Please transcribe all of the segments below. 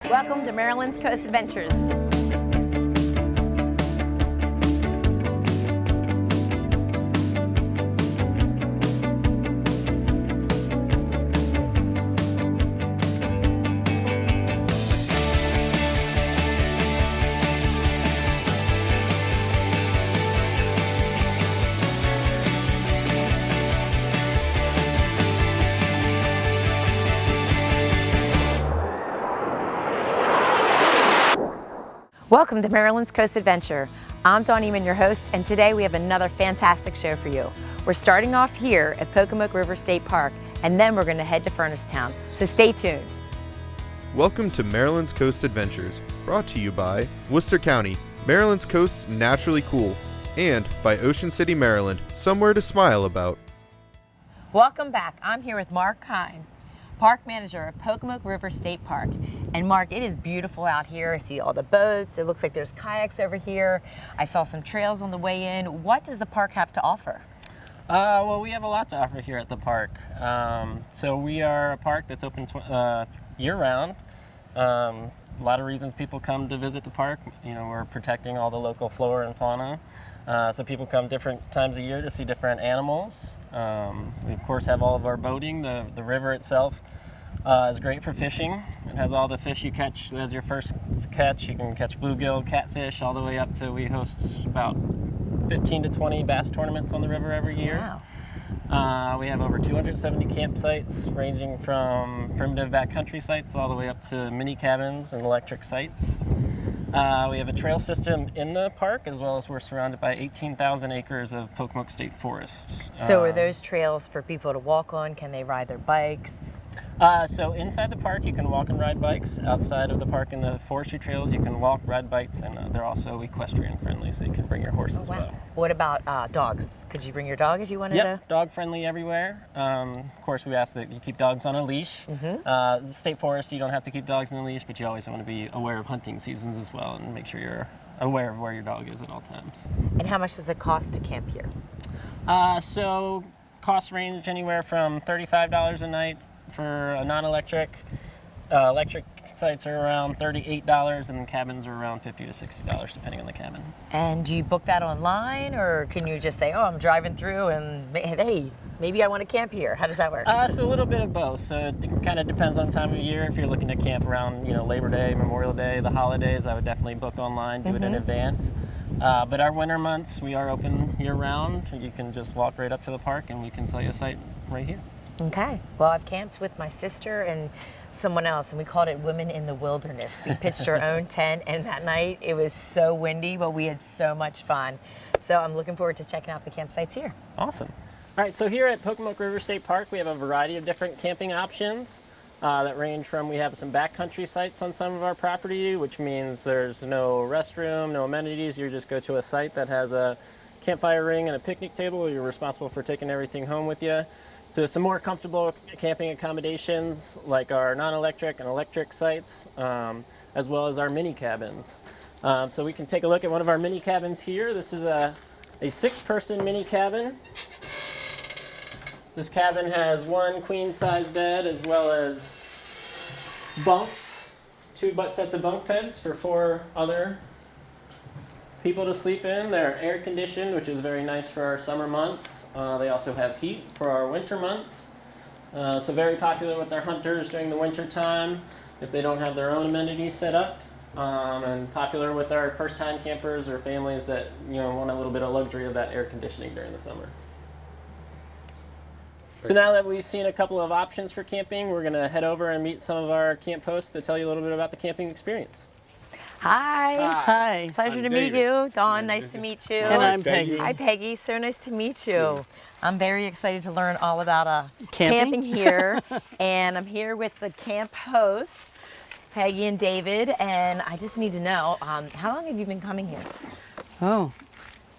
Welcome to Maryland's Coast Adventures. Welcome to Maryland's Coast Adventure. I'm Dawn Eman, your host, and today we have another fantastic show for you. We're starting off here at Pocomoke River State Park, and then we're going to head to Furnace-Town, so stay tuned. Welcome to Maryland's Coast Adventures, brought to you by Worcester County, Maryland's coast naturally cool, and by Ocean City, Maryland, somewhere to smile about. Welcome back. I'm here with Mark Kine, Park Manager of Pocomoke River State Park. And Mark, it is beautiful out here. I see all the boats. It looks like there's kayaks over here. I saw some trails on the way in. What does the park have to offer? Well, we have a lot to offer here at the park. So we are a park that's open year-round. A lot of reasons people come to visit the park. You know, we're protecting all the local flora and fauna. So people come different times of year to see different animals. We, of course, have all of our boating. The river itself is great for fishing. It has all the fish you catch as your first catch. You can catch bluegill, catfish, all the way up to we host about 15 to 20 bass tournaments on the river every year. Wow. We have over 270 campsites ranging from primitive backcountry sites all the way up to mini cabins and electric sites. We have a trail system in the park, as well as we're surrounded by 18,000 acres of Pocomoke State Forest. So are those trails for people to walk on? Can they ride their bikes? So inside the park you can walk and ride bikes. Outside of the park in the forestry trails you can walk, ride bikes, and they're also equestrian friendly, so you can bring your horse as well. What about dogs? Could you bring your dog if you wanted to? Yep, dog friendly everywhere. Of course we ask that you keep dogs on a leash. The State Forest, you don't have to keep dogs on a leash, but you always want to be aware of hunting seasons as well and make sure you're aware of where your dog is at all times. And how much does it cost to camp here? So costs range anywhere from $35 a night for a non-electric. Electric sites are around $38, and cabins are around $50 to $60, depending on the cabin. And do you book that online, or can you just say, oh, I'm driving through and hey, maybe I want to camp here? How does that work? So a little bit of both. So it kind of depends on time of year. If you're looking to camp around, Labor Day, Memorial Day, the holidays, I would definitely book online, do it in advance. But our winter months, we are open year-round. You can just walk right up to the park, and we can sell you a site right here. Okay. Well, I've camped with my sister and someone else, and we called it Women in the Wilderness. We pitched our own tent, and that night it was so windy, but we had so much fun. So I'm looking forward to checking out the campsites here. Awesome. All right, so here at Pocomoke River State Park, we have a variety of different camping options that range from, we have some backcountry sites on some of our property, which means there's no restroom, no amenities. You just go to a site that has a campfire ring and a picnic table. You're responsible for taking everything home with you. So some more comfortable camping accommodations like our non-electric and electric sites, as well as our mini cabins. So we can take a look at one of our mini cabins here. This is a 6-person mini cabin. This cabin has one queen-size bed as well as bunks, 2 sets of bunk beds for 4 other people to sleep in. They're air conditioned, which is very nice for our summer months. They also have heat for our winter months. So very popular with our hunters during the winter time if they don't have their own amenities set up. And popular with our first-time campers or families that want a little bit of luxury of that air conditioning during the summer. So now that we've seen a couple of options for camping, we're going to head over and meet some of our camp hosts to tell you a little bit about the camping experience. Hi. Hi. Pleasure to meet you. Dawn, nice to meet you. And I'm Peggy. Hi, Peggy. So nice to meet you. I'm very excited to learn all about Camping? camping here. And I'm here with the camp hosts, Peggy and David. And I just need to know, how long have you been coming here? Oh,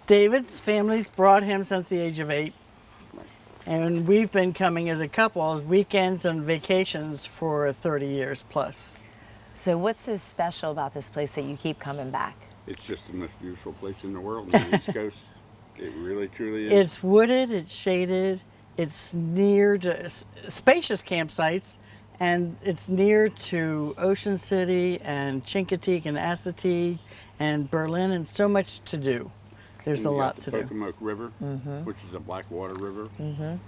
David's family's brought him since the age of 8. And we've been coming as a couple, as weekends and vacations for 30 years plus. So what's so special about this place that you keep coming back? It's just the most beautiful place in the world on the East Coast. It really, truly is. It's wooded, it's shaded, it's near to spacious campsites, And it's near to Ocean City and Chincoteague and Assateague and Berlin, and so much to do. There's a And you lot got to the do. Pocomoke River, which is a blackwater river,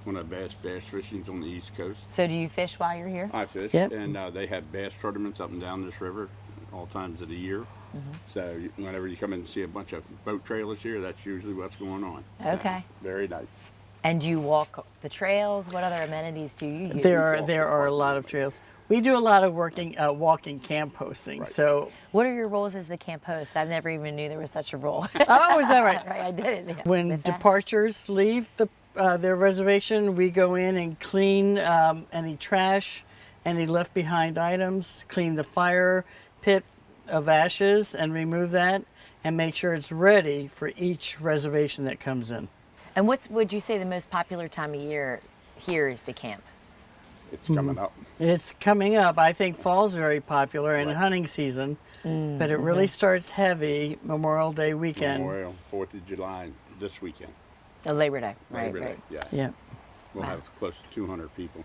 one of the best bass fishings on the East Coast. So do you fish while you're here? I fish, Yep. and they have bass tournaments up and down this river all times of the year. So whenever you come in and see a bunch of boat trailers here, that's usually what's going on. So, Okay. very nice. And do you walk the trails? What other amenities do you use? There are a lot of trails. We do a lot of walking camp hosting. Right. So, What are your roles as the camp host? I never even knew there was such a role. oh, is that right? Right, I didn't. Yeah. When With that. departures leave their reservation, we go in and clean any trash, any left behind items, clean the fire pit of ashes and remove that, and make sure it's ready for each reservation that comes in. And what would you say the most popular time of year here is to camp? It's coming up. It's coming up. I think fall's very popular in Right. hunting season, but it really starts heavy Memorial Day weekend. Memorial, 4th of July, this weekend. Labor Day. Labor Right, Day, right. yeah. Yeah. We'll have close to 200 people.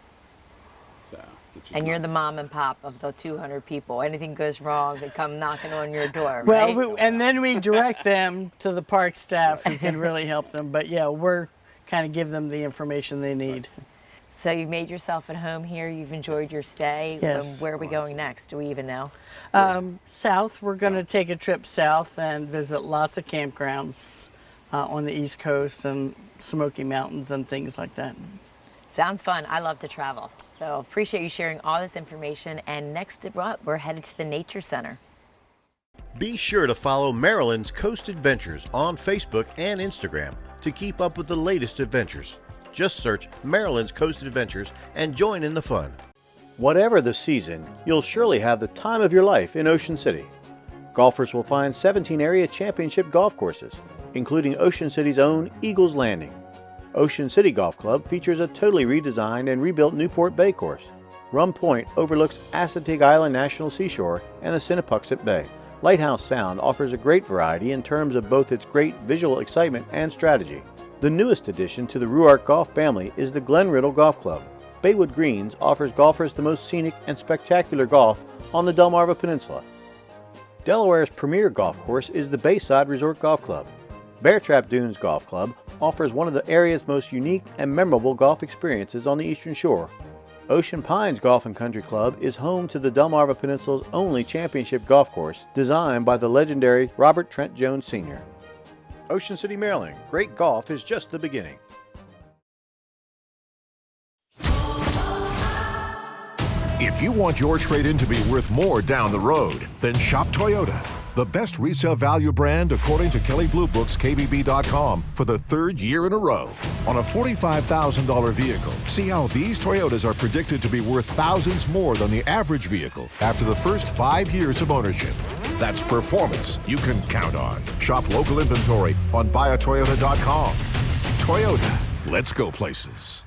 So, which is And you're nice. the mom and pop of the 200 people. Anything goes wrong, they come knocking on your door, Well, right? and then we direct them to the park staff who can really help them. But yeah, we're kind of give them the information they need. So you made yourself at home here. You've enjoyed your stay. Yes. Where are we going next? Do we even know? South, we're going to take a trip south and visit lots of campgrounds on the East Coast and Smoky Mountains and things like that. Sounds fun. I love to travel. So appreciate you sharing all this information. And next up, we're headed to the Nature Center. Be sure to follow Maryland's Coast Adventures on Facebook and Instagram to keep up with the latest adventures. Just search Maryland's Coast Adventures and join in the fun. Whatever the season, you'll surely have the time of your life in Ocean City. Golfers will find 17 area championship golf courses, including Ocean City's own Eagles Landing. Ocean City Golf Club features a totally redesigned and rebuilt Newport Bay course. Rum Point overlooks Assateague Island National Seashore and the Sinnapuxet Bay. Lighthouse Sound offers a great variety in terms of both its great visual excitement and strategy. The newest addition to the Ruark Golf family is the Glen Riddle Golf Club. Baywood Greens offers golfers the most scenic and spectacular golf on the Delmarva Peninsula. Delaware's premier golf course is the Bayside Resort Golf Club. Bear Trap Dunes Golf Club offers one of the area's most unique and memorable golf experiences on the Eastern Shore. Ocean Pines Golf and Country Club is home to the Delmarva Peninsula's only championship golf course, designed by the legendary Robert Trent Jones Sr. Ocean City, Maryland, great golf is just the beginning. If you want your trade-in to be worth more down the road, then shop Toyota. The best resale value brand according to Kelley Blue Book's KBB.com for the third year in a row. On a $45,000 vehicle, see how these Toyotas are predicted to be worth thousands more than the average vehicle after the first 5 years of ownership. That's performance you can count on. Shop local inventory on buyatoyota.com. Toyota, let's go places.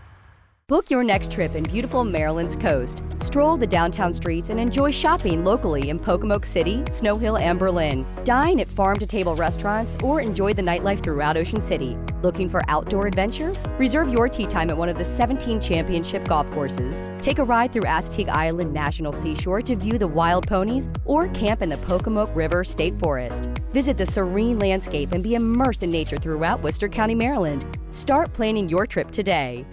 Book your next trip in beautiful Maryland's coast. Stroll the downtown streets and enjoy shopping locally in Pocomoke City, Snow Hill, and Berlin. Dine at farm-to-table restaurants or enjoy the nightlife throughout Ocean City. Looking for outdoor adventure? Reserve your tee time at one of the 17 championship golf courses. Take a ride through Assateague Island National Seashore to view the wild ponies or camp in the Pocomoke River State Forest. Visit the serene landscape and be immersed in nature throughout Worcester County, Maryland. Start planning your trip today.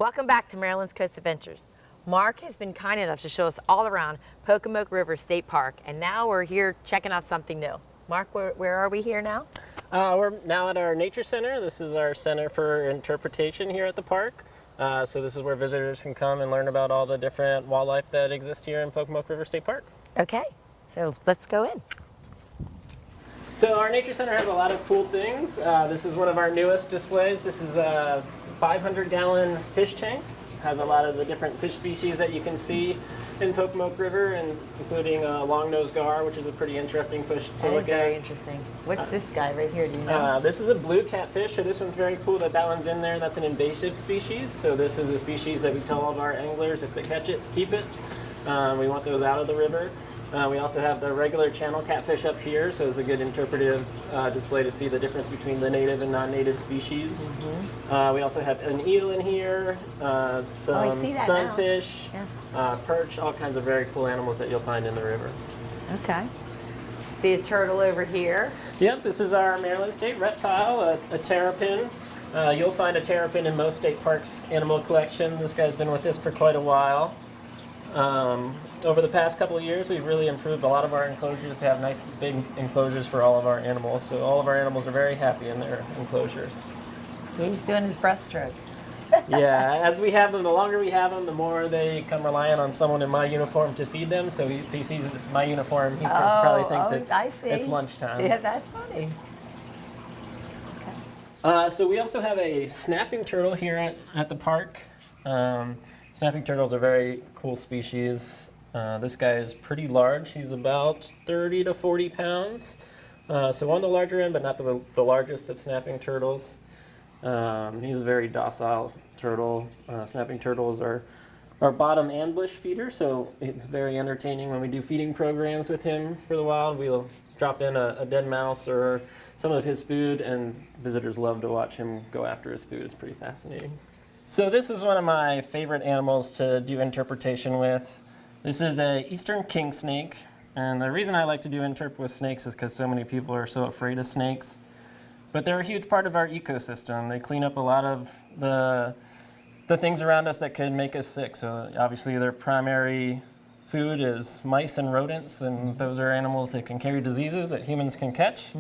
Welcome back to Maryland's Coast Adventures. Mark has been kind enough to show us all around Pocomoke River State Park, and now we're here checking out something new. Mark, where are we here now? We're now at our Nature Center. This is our center for interpretation here at the park. So this is where visitors can come and learn about all the different wildlife that exists here in Pocomoke River State Park. Okay, so let's go in. So our Nature Center has a lot of cool things. This is one of our newest displays. This is a 500-gallon fish tank. Has a lot of the different fish species that you can see in Pocomoke River, and including long-nosed gar, which is a pretty interesting fish to That is look very at. interesting. What's this guy right here, do you know? This is a blue catfish, so this one's very cool that one's in there. That's an invasive species, so this is a species that we tell all of our anglers if they catch it, keep it. We want those out of the river. We also have the regular channel catfish up here, so it's a good interpretive display to see the difference between the native and non-native species. We also have an eel in here, some see that sunfish, now. perch, all kinds of very cool animals that you'll find in the river. Okay. See a turtle over here. Yep, this is our Maryland State reptile, a terrapin. You'll find a terrapin in most state parks animal collection. This guy's been with us for quite a while. Over the past couple of years, we've really improved a lot of our enclosures to have nice big enclosures for all of our animals. So all of our animals are very happy in their enclosures. He's doing his breaststroke. Yeah, as we have them, the longer we have them, the more they come relying on someone in my uniform to feed them. So he sees my uniform, he probably thinks I see. it's lunchtime. Yeah, that's funny. So we also have a snapping turtle here at the park. Snapping turtles are a very cool species. This guy is pretty large. He's about 30 to 40 pounds. So on the larger end, but not the largest of snapping turtles. He's a very docile turtle. Snapping turtles are bottom and bush feeder, so it's very entertaining when we do feeding programs with him for the wild. We'll drop in a dead mouse or some of his food, and visitors love to watch him go after his food. It's pretty fascinating. So this is one of my favorite animals to do interpretation with. This is a eastern king snake, and the reason I like to do interp with snakes is because so many people are so afraid of snakes. But they're a huge part of our ecosystem. They clean up a lot of the things around us that could make us sick. So obviously their primary food is mice and rodents, and those are animals that can carry diseases that humans can catch.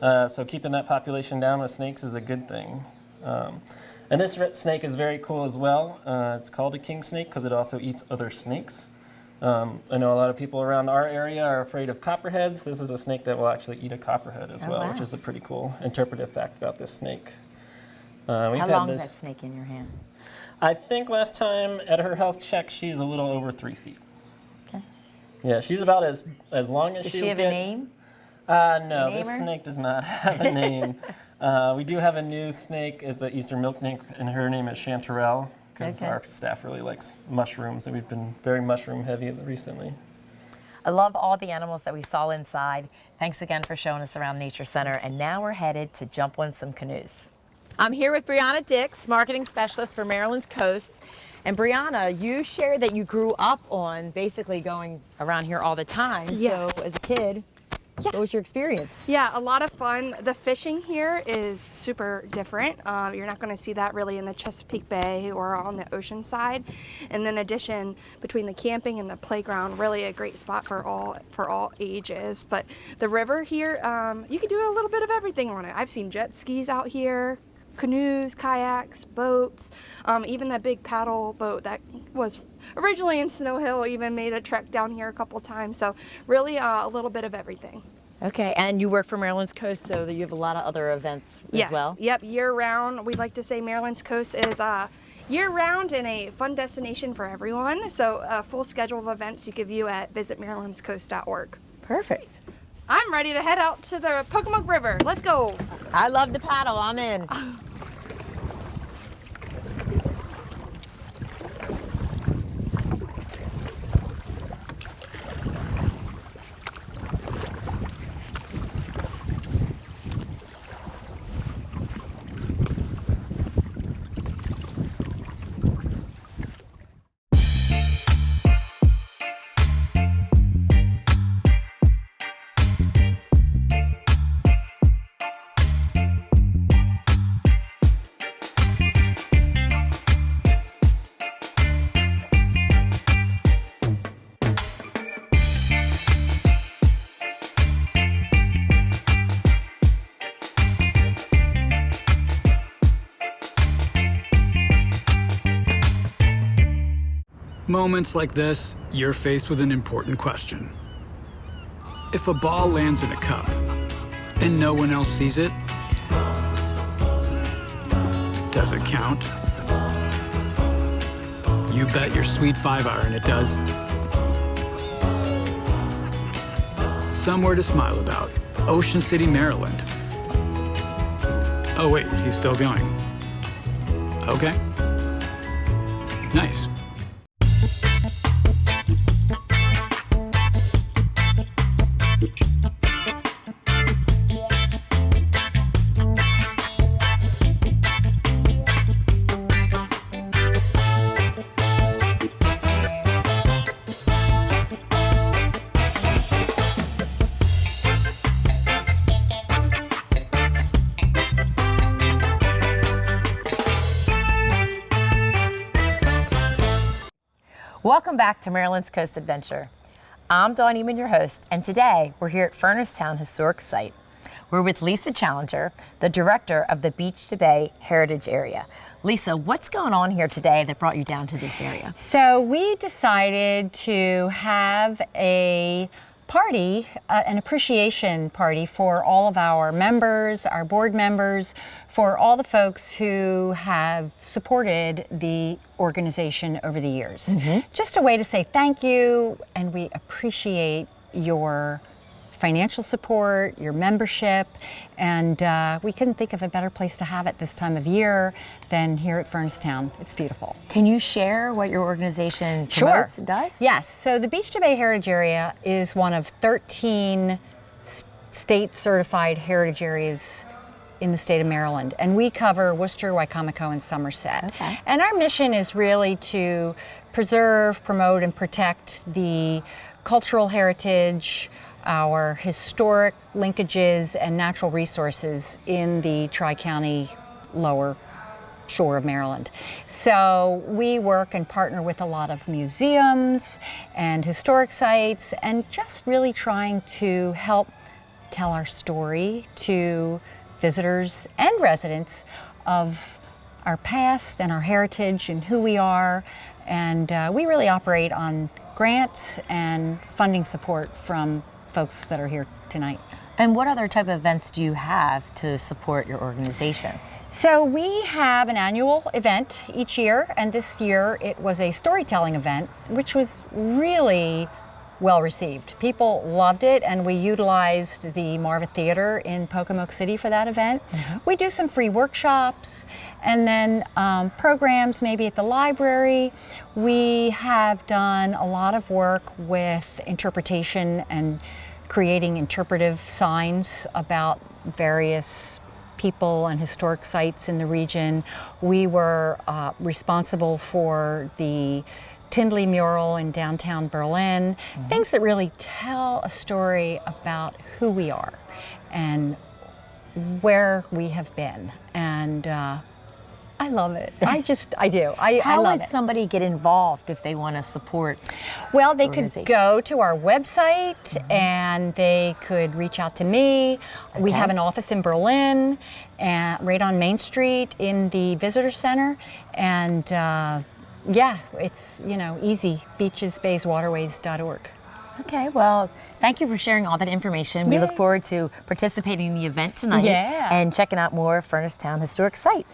So keeping that population down with snakes is a good thing. And this snake is very cool as well. It's called a king snake because it also eats other snakes. I know a lot of people around our area are afraid of copperheads. This is a snake that will actually eat a copperhead as well, wow. which is a pretty cool interpretive fact about this snake. How long is that snake in your hand? I think last time at her health check, she's a little over 3 feet. Okay. Yeah, she's about as long as Does she'll she have get. a name? No, Name this her? snake does not have a name. We do have a new snake. It's an eastern milk snake, and her name is Chanterelle, because Okay. our staff really likes mushrooms, and we've been very mushroom heavy recently. I love all the animals that we saw inside. Thanks again for showing us around Nature Center. And now we're headed to jump on some canoes. I'm here with Brianna Dix, marketing specialist for Maryland's Coast. And Brianna, you shared that you grew up on basically going around here all the time. Yes. So as a kid, what was your experience? Yeah, a lot of fun. The fishing here is super different. You're not going to see that really in the Chesapeake Bay or on the ocean side. And then in addition, between the camping and the playground, really a great spot for all ages. But the river here, you can do a little bit of everything on it. I've seen jet skis out here, canoes, kayaks, boats, even that big paddle boat that was originally in Snow Hill even made a trek down here a couple times. So really a little bit of everything. Okay, and you work for Maryland's Coast, so you have a lot of other events as well? Yep, year round. We'd like to say Maryland's Coast is year round and a fun destination for everyone. So a full schedule of events you can view at visitmarylandscoast.org. Perfect. I'm ready to head out to the Pocomoke River. Let's go. I love the paddle. I'm in. Moments like this, you're faced with an important question. If a ball lands in a cup and no one else sees it, does it count? You bet your sweet 5-iron it does. Somewhere to smile about. Ocean City, Maryland. Oh wait, he's still going. Okay. Nice. Welcome back to Maryland's Coast Adventure. I'm Dawn Eman, your host, and today we're here at Furnace-Town Historic Site. We're with Lisa Challenger, the director of the Beach to Bay Heritage Area. Lisa, what's going on here today that brought you down to this area? So we decided to have a party, an appreciation party for all of our members, our board members, for all the folks who have supported the organization over the years. Just a way to say thank you, and we appreciate your financial support, your membership, and we couldn't think of a better place to have it this time of year than here at Furnace-Town. It's beautiful. Can you share what your organization promotes and does? Yes. So the Beach to Bay Heritage Area is one of 13 state certified heritage areas in the state of Maryland, and we cover Worcester, Wycomico, and Somerset. Okay. And our mission is really to preserve, promote, and protect the cultural heritage, our historic linkages and natural resources in the Tri-County lower shore of Maryland. So we work and partner with a lot of museums and historic sites, and just really trying to help tell our story to visitors and residents of our past and our heritage and who we are. And we really operate on grants and funding support from folks that are here tonight. And what other type of events do you have to support your organization? So we have an annual event each year, and this year it was a storytelling event, which was really well received. People loved it, and we utilized the Marva Theater in Pocomoke City for that event. We do some free workshops, and then programs maybe at the library. We have done a lot of work with interpretation and creating interpretive signs about various people and historic sites in the region. We were responsible for the Tindley mural in downtown Berlin, things that really tell a story about who we are and where we have been. And I love it. I do. I How love would it. somebody get involved if they want to support? Well, they could organization? go to our website and they could reach out to me. We Okay. have an office in Berlin, right on Main Street in the Visitor Center. And yeah, it's, easy, beachesbayswaterways.org. Okay, well, thank you for sharing all that information. We Yay. look forward to participating in the event tonight Yeah. and checking out more Furnace-Town Historic Site.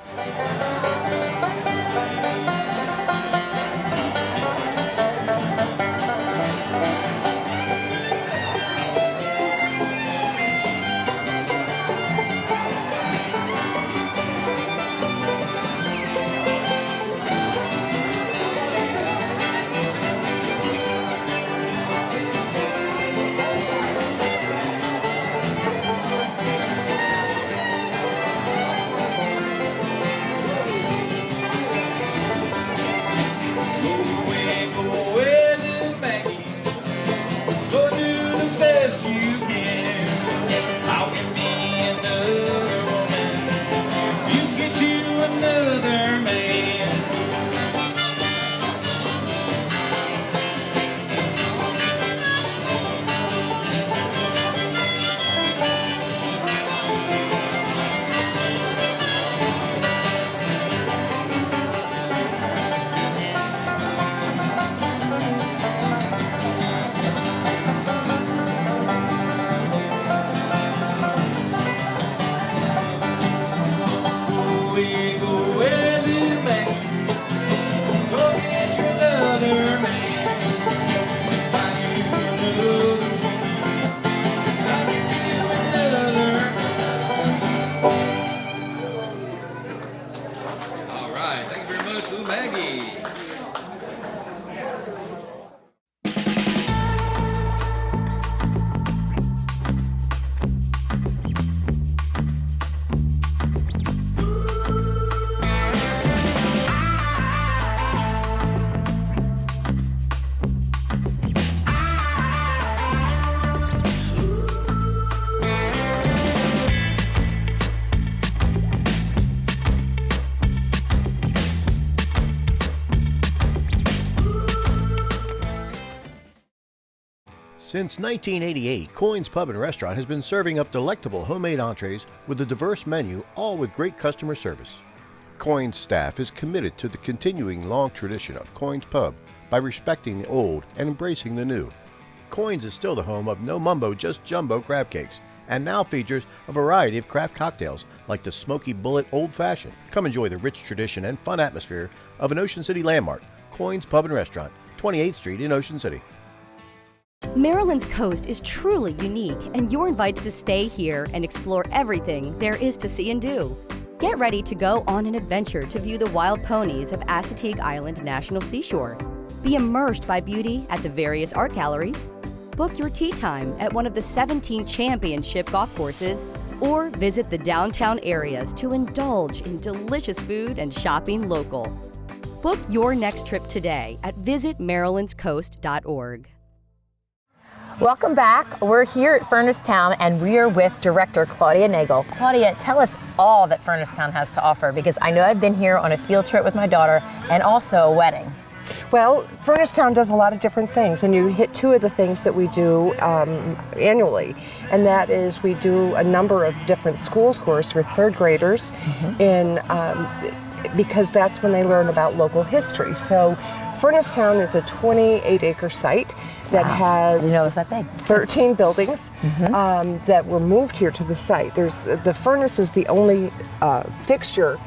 Since 1988, Coins Pub and Restaurant has been serving up delectable homemade entrees with a diverse menu, all with great customer service. Coins staff is committed to the continuing long tradition of Coins Pub by respecting the old and embracing the new. Coins is still the home of No Mumbo, Just Jumbo crab cakes, and now features a variety of craft cocktails like the Smoky Bullet Old Fashioned. Come enjoy the rich tradition and fun atmosphere of an Ocean City landmark, Coins Pub and Restaurant, 28th Street in Ocean City. Maryland's coast is truly unique, and you're invited to stay here and explore everything there is to see and do. Get ready to go on an adventure to view the wild ponies of Assateague Island National Seashore. Be immersed by beauty at the various art galleries. Book your tea time at one of the 17 championship golf courses, or visit the downtown areas to indulge in delicious food and shopping local. Book your next trip today at visitmarylandscoast.org. Welcome back. We're here at Furnace-Town, and we are with Director Claudia Nagel. Claudia, tell us all that Furnace-Town has to offer, because I know I've been here on a field trip with my daughter and also a wedding. Well, Furnace-Town does a lot of different things, and you hit two of the things that we do annually, and that is we do a number of different school tours for third graders, because that's when they learn about local history. So Furnace-Town is a 28-acre site that has it was that big. 13 buildings that were moved here to the site. The furnace is the only fixture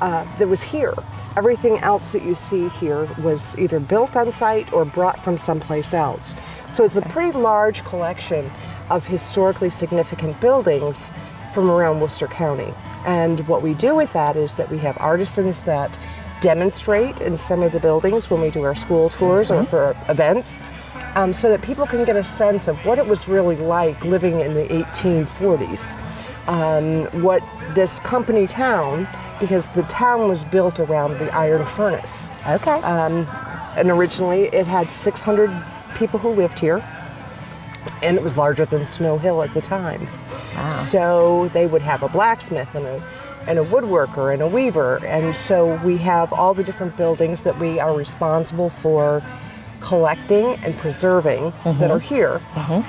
that was here. Everything else that you see here was either built on site or brought from someplace else. So it's a pretty large collection of historically significant buildings from around Worcester County. And what we do with that is that we have artisans that demonstrate in some of the buildings when we do our school tours or for events, so that people can get a sense of what it was really like living in the 1840s. What this company town, because the town was built around the iron furnace. Okay. And originally it had 600 people who lived here, and it was larger than Snow Hill at the time. Wow. So they would have a blacksmith and a woodworker and a weaver, and so we have all the different buildings that we are responsible for collecting and preserving that are here.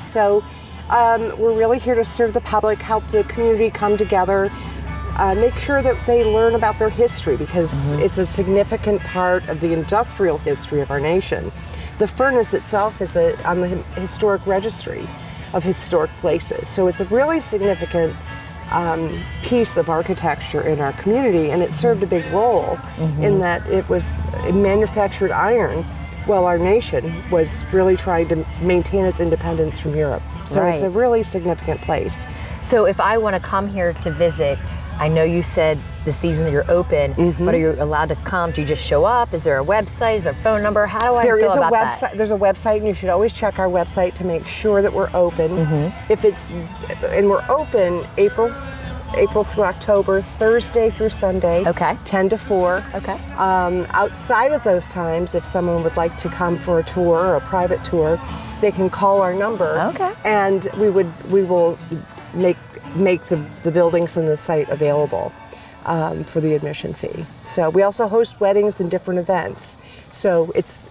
So we're really here to serve the public, help the community come together, make sure that they learn about their history, because it's a significant part of the industrial history of our nation. The furnace itself is on the historic registry of historic places, so it's a really significant piece of architecture in our community, and it served a big role in that it manufactured iron while our nation was really trying to maintain its independence from Europe. So it's a really significant place. So if I want to come here to visit, I know you said the season that you're open, but are you allowed to come? Do you just show up? Is there a website? Is there a phone number? How do I go about that? There's a website, and you should always check our website to make sure that we're open. And we're open April through October, Thursday through Sunday, 10 to 4. Okay. Outside of those times, if someone would like to come for a tour or a private tour, they can call our number. Okay. And we will make the buildings and the site available for the admission fee. So we also host weddings and different events. So it's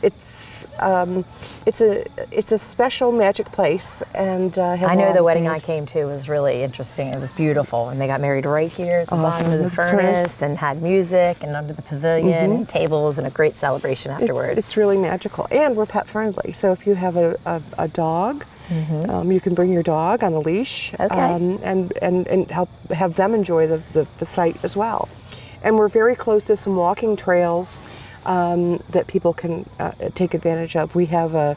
a special magic place, and I know the wedding I came to was really interesting. It was beautiful, and they got married right here at the bottom of the furnace, and had music and under the pavilion and tables, and a great celebration afterwards. It's really magical, and we're pet friendly. So if you have a dog, you can bring your dog on a leash, and have them enjoy the site as well. And we're very close to some walking trails that people can take advantage of. Our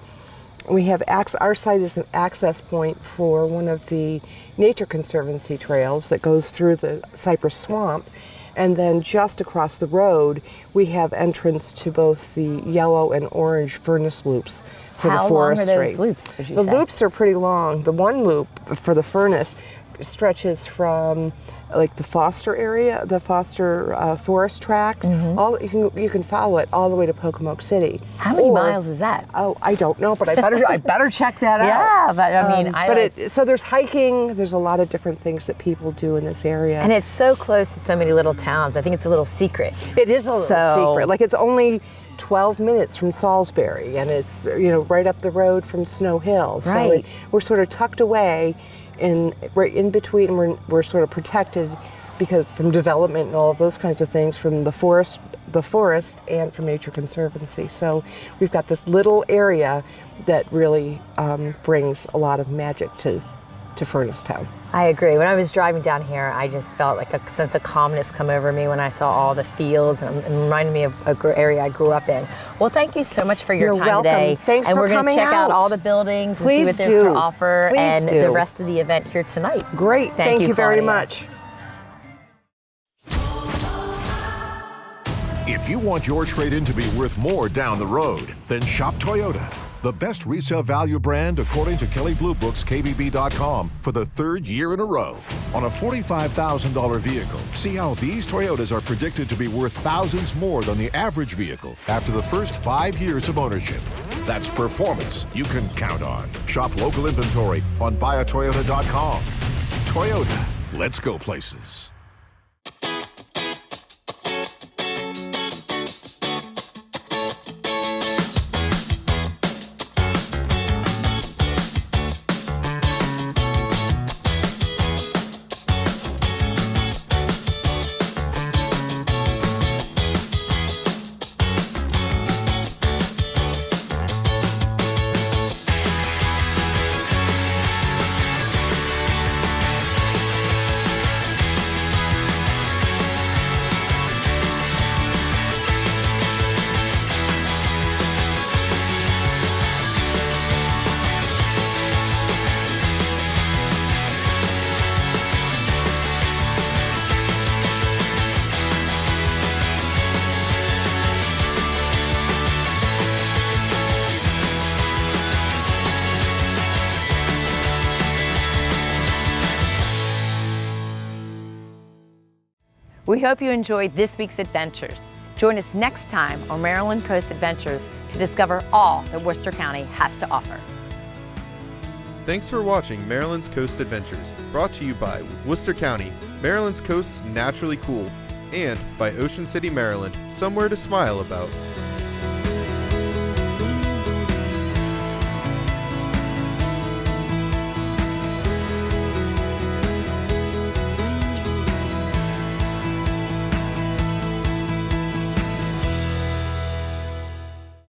site is an access point for one of the Nature Conservancy trails that goes through the Cypress Swamp, and then just across the road we have entrance to both the yellow and orange furnace loops for the forestry. How long are those loops, would you say? The loops are pretty long. The one loop for the furnace stretches from like the Foster area, the Foster Forest Tract. You can follow it all the way to Pocomoke City. How many miles is that? Oh, I don't know, but I better check that out. Yeah, but I mean, so there's hiking. There's a lot of different things that people do in this area, and it's so close to so many little towns. I think it's a little secret. It is a little secret. Like it's only 12 minutes from Salisbury, and it's right up the road from Snow Hill. Right. So we're sort of tucked away right in between. We're sort of protected because from development and all of those kinds of things, from the forest and from Nature Conservancy. So we've got this little area that really brings a lot of magic to Furnace Town. I agree. When I was driving down here, I just felt like a sense of calmness come over me when I saw all the fields, and it reminded me of an area I grew up in. Well, thank you so much for your You're time welcome. today. Thanks and for we're going to coming check out out. all the buildings and see Please what there's do. to offer Please and do. the rest of the event here tonight. Great. Thank you very Claudia. much. If you want your trade-in to be worth more down the road, then shop Toyota, the best resale value brand according to Kelley Blue Book's KBB.com for the third year in a row. On a $45,000 vehicle, see how these Toyotas are predicted to be worth thousands more than the average vehicle after the first 5 years of ownership. That's performance you can count on. Shop local inventory on buyatoyota.com. Toyota, let's go places. We hope you enjoyed this week's adventures. Join us next time on Maryland Coast Adventures to discover all that Worcester County has to offer. Thanks for watching Maryland's Coast Adventures, brought to you by Worcester County, Maryland's coast naturally cool, and by Ocean City, Maryland, somewhere to smile about.